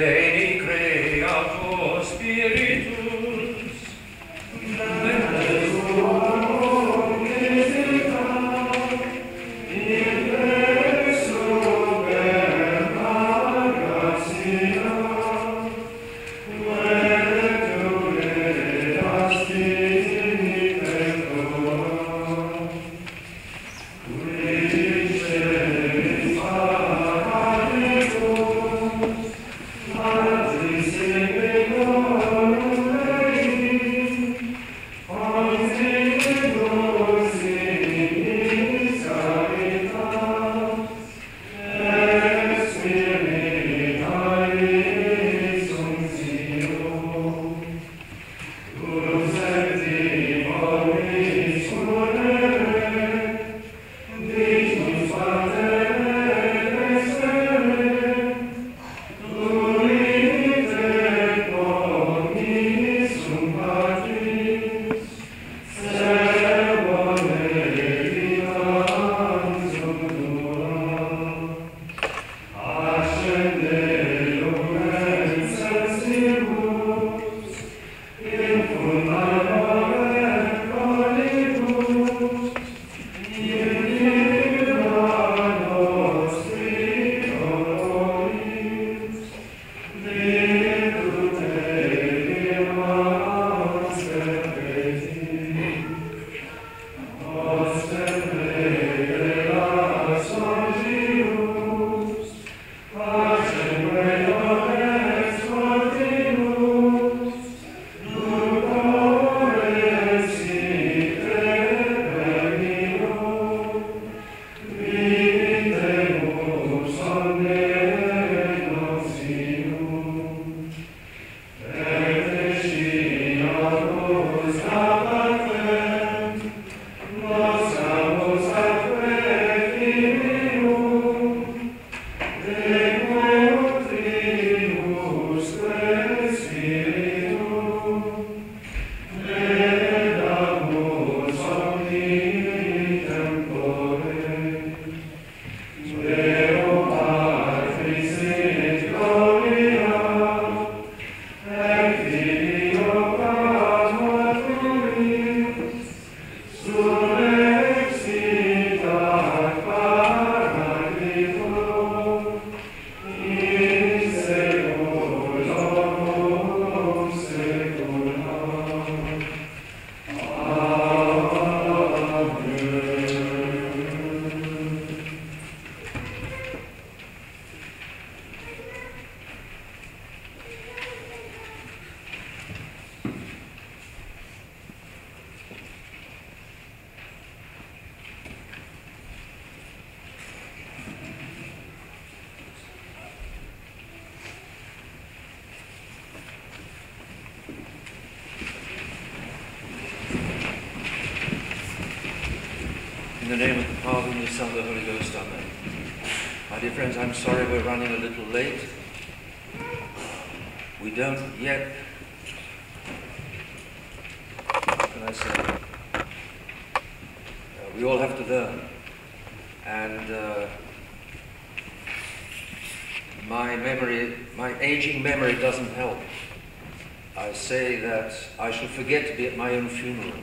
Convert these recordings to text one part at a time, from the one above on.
Veni Creator Spiritus, in the name of the Father, and the Son, and the Holy Ghost, Amen. My dear friends, I'm sorry we're running a little late. We don't yet, how can I say, we all have to learn. And my aging memory doesn't help. I say that I shall forget to be at my own funeral.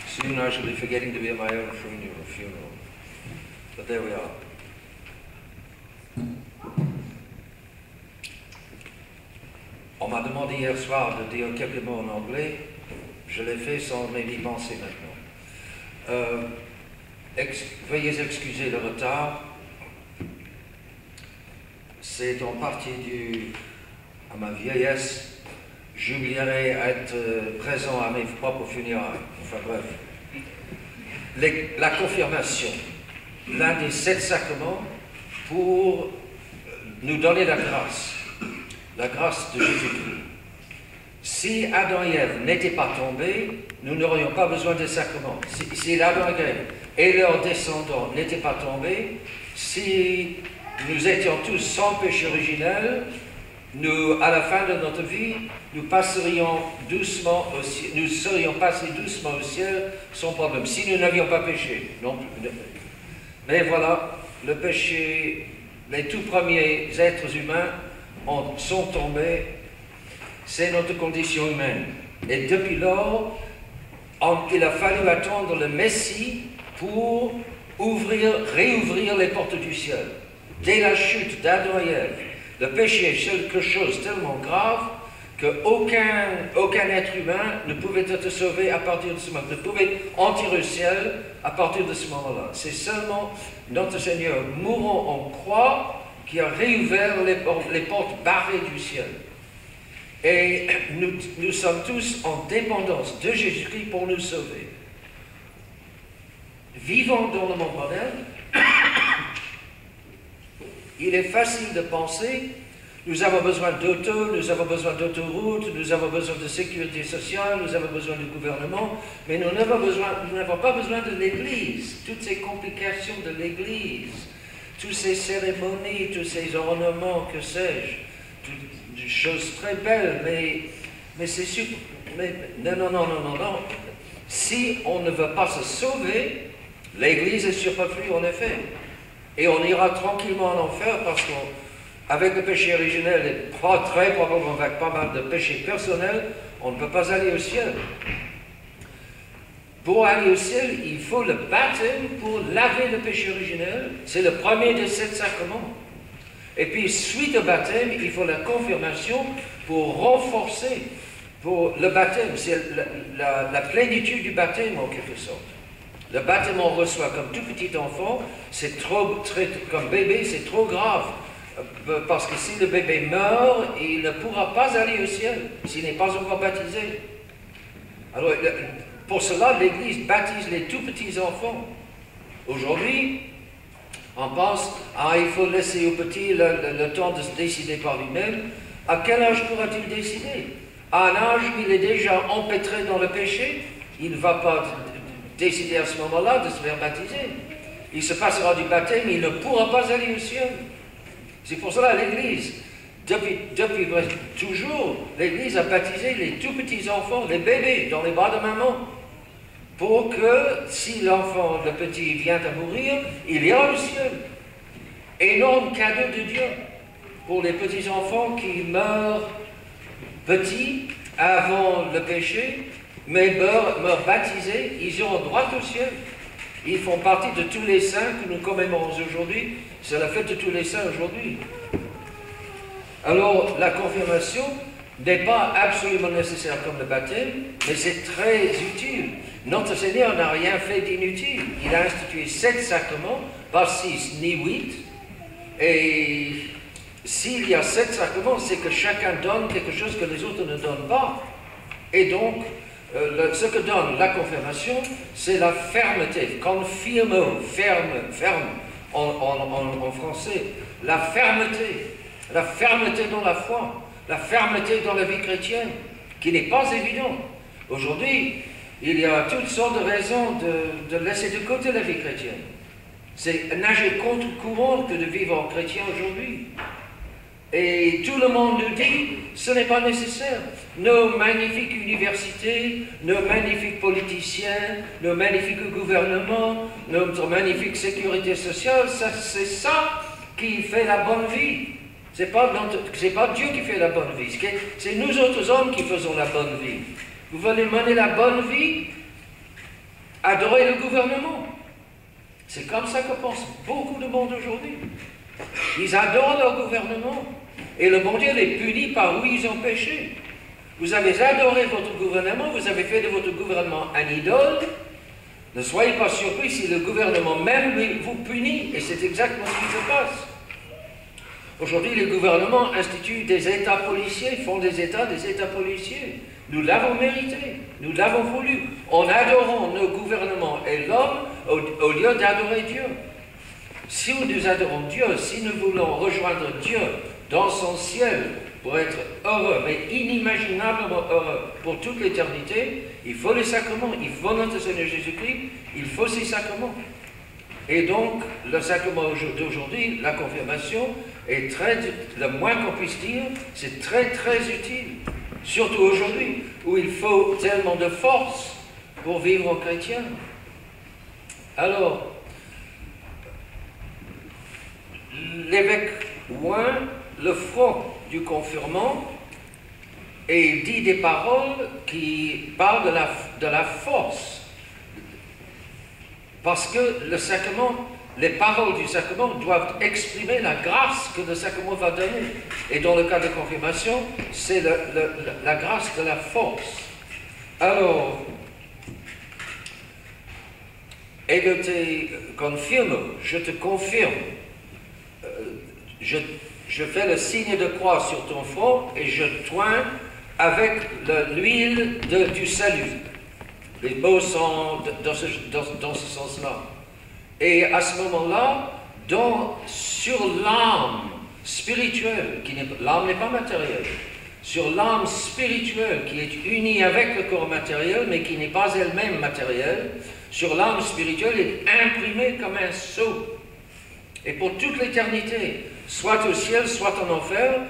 Soon I shall be forgetting to be at my own funeral. But there we are. On m'a demandé hier soir de dire quelques mots en anglais. Je l'ai fait sans même y penser maintenant. Veuillez excuser le retard. c'est en partie dû à ma vieillesse. J'oublierai être présent à mes propres funérailles. Enfin bref. La confirmation, l'un des 7 sacrements pour nous donner la grâce de Jésus-Christ. Si Adam et Ève n'étaient pas tombés, nous n'aurions pas besoin des sacrements. Si Adam et Ève et leurs descendants n'étaient pas tombés, si nous étions tous sans péché originel, nous, à la fin de notre vie, nous serions passés doucement au ciel sans problème, si nous n'avions pas péché. Non. Mais voilà, le péché, les tout premiers êtres humains sont tombés, c'est notre condition humaine. Et depuis lors, il a fallu attendre le Messie pour réouvrir les portes du ciel. Dès la chute d'Adam et Ève, le péché est quelque chose tellement grave qu'aucun être humain ne pouvait être sauvé à partir de ce moment, ne pouvait entrer au ciel à partir de ce moment-là. C'est seulement notre Seigneur mourant en croix qui a réouvert les portes barrées du ciel. Et nous sommes tous en dépendance de Jésus-Christ pour nous sauver. Vivant dans le monde moderne, il est facile de penser, nous avons besoin d'auto, nous avons besoin d'autoroutes, nous avons besoin de sécurité sociale, nous avons besoin du gouvernement, mais nous n'avons pas besoin de l'Église, toutes ces complications de l'Église, toutes ces cérémonies, tous ces ornements, que sais-je, des choses très belles, mais c'est super. Non. Si on ne veut pas se sauver, l'Église est superflue en effet. Et on ira tranquillement en enfer parce qu'avec le péché originel et très probablement avec pas mal de péchés personnels, on ne peut pas aller au ciel. Pour aller au ciel, il faut le baptême pour laver le péché originel. C'est le premier des 7 sacrements. Et puis, suite au baptême, il faut la confirmation pour renforcer pour le baptême. C'est la plénitude du baptême en quelque sorte. Le baptême, on reçoit comme tout petit enfant, comme bébé, c'est trop grave. Parce que si le bébé meurt, il ne pourra pas aller au ciel s'il n'est pas encore baptisé. Alors, pour cela, l'Église baptise les tout petits enfants. Aujourd'hui, on pense, il faut laisser au petit le temps de se décider par lui-même. À quel âge pourra-t-il décider? À un âge où il est déjà empêtré dans le péché, il ne va pas décider à ce moment-là de se faire baptiser. Il se passera du baptême, il ne pourra pas aller au ciel. C'est pour cela l'Église, depuis toujours, l'Église a baptisé les tout petits enfants, les bébés, dans les bras de maman, pour que si l'enfant, le petit, vient à mourir, il ira au ciel. Énorme cadeau de Dieu pour les petits enfants qui meurent petits avant le péché, mais meurent baptisés, ils iront droit au ciel. Ils font partie de tous les saints que nous commémorons aujourd'hui. C'est la fête de tous les saints aujourd'hui. Alors, la confirmation n'est pas absolument nécessaire comme le baptême, mais c'est très utile. Notre Seigneur n'a rien fait d'inutile. Il a institué 7 sacrements, pas 6 ni 8. Et s'il y a 7 sacrements, c'est que chacun donne quelque chose que les autres ne donnent pas. Et donc, ce que donne la confirmation, c'est la fermeté. Confirmo, ferme en français. La fermeté dans la foi, la fermeté dans la vie chrétienne, qui n'est pas évidente. Aujourd'hui, il y a toutes sortes de raisons de laisser de côté la vie chrétienne. C'est nager contre courant que de vivre en chrétien aujourd'hui. Et tout le monde nous dit, ce n'est pas nécessaire. Nos magnifiques universités, nos magnifiques politiciens, nos magnifiques gouvernements, notre magnifique sécurité sociale, c'est ça qui fait la bonne vie. C'est pas Dieu qui fait la bonne vie, c'est nous autres hommes qui faisons la bonne vie. Vous voulez mener la bonne vie? Adorez le gouvernement. C'est comme ça que pense beaucoup de monde aujourd'hui. Ils adorent leur gouvernement. Et le bon Dieu les punit par où ils ont péché. Vous avez adoré votre gouvernement, vous avez fait de votre gouvernement un idole. Ne soyez pas surpris si le gouvernement même vous punit. Et c'est exactement ce qui se passe. Aujourd'hui, les gouvernements instituent des États policiers, font des États policiers. Nous l'avons mérité, nous l'avons voulu. En adorant nos gouvernements et l'homme au lieu d'adorer Dieu. Si nous adorons Dieu, si nous voulons rejoindre Dieu dans son ciel pour être heureux, mais inimaginablement heureux pour toute l'éternité, il faut les sacrements, il faut notre Seigneur Jésus-Christ, il faut ces sacrements. Et donc, le sacrement d'aujourd'hui, la confirmation, est le moins qu'on puisse dire, c'est très très utile. Surtout aujourd'hui, où il faut tellement de force pour vivre en chrétien. Alors, l'évêque oint le front du confirmant et il dit des paroles qui parlent de la force. Parce que le sacrement, les paroles du sacrement doivent exprimer la grâce que le sacrement va donner. Et dans le cas de confirmation, c'est la grâce de la force. Alors, ego te confirme, je te confirme. Je fais le signe de croix sur ton front et je t'oins avec l'huile du salut. Les mots sont dans ce sens-là. Et à ce moment-là, sur l'âme spirituelle, l'âme n'est pas matérielle, sur l'âme spirituelle qui est unie avec le corps matériel, mais qui n'est pas elle-même matérielle, sur l'âme spirituelle est imprimée comme un sceau. Et pour toute l'éternité, soit au ciel, soit en enfer,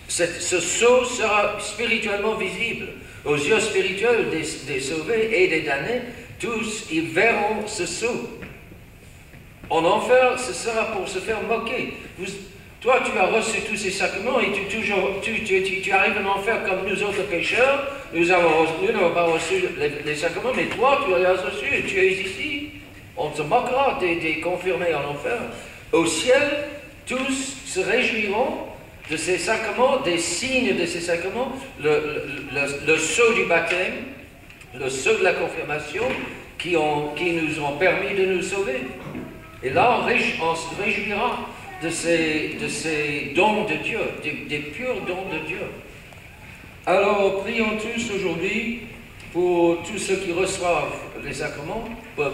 ce sceau sera spirituellement visible. Aux yeux spirituels des sauvés et des damnés, tous, ils verront ce sceau. En enfer, ce sera pour se faire moquer. Toi, tu as reçu tous ces sacrements et tu arrives en enfer comme nous autres pécheurs. Nous n'avons pas reçu les sacrements, mais toi, tu les as reçus et tu es ici. On se moquera des confirmés en enfer. Au ciel, tous se réjouiront de ces sacrements, des signes de ces sacrements, le sceau du baptême, le sceau de la confirmation, qui nous ont permis de nous sauver. Et là, on se réjouira de ces dons de Dieu, des purs dons de Dieu. Alors, prions tous aujourd'hui pour tous ceux qui reçoivent les sacrements, pour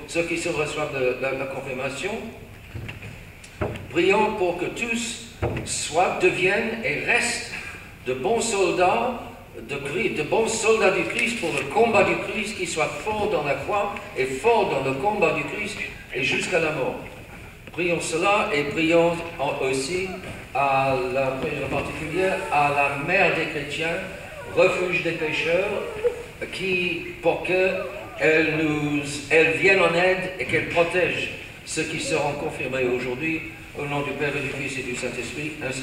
ceux qui se reçoivent de la confirmation. Prions pour que tous deviennent et restent de bons soldats, de bons soldats du Christ pour le combat du Christ, qui soient forts dans la foi et forts dans le combat du Christ et jusqu'à la mort. Prions cela et prions aussi à la prière particulière à la mère des chrétiens, refuge des pécheurs, pour qu'elle vienne en aide et qu'elle protège ceux qui seront confirmés aujourd'hui, au nom du Père et du Fils et du Saint-Esprit, ainsi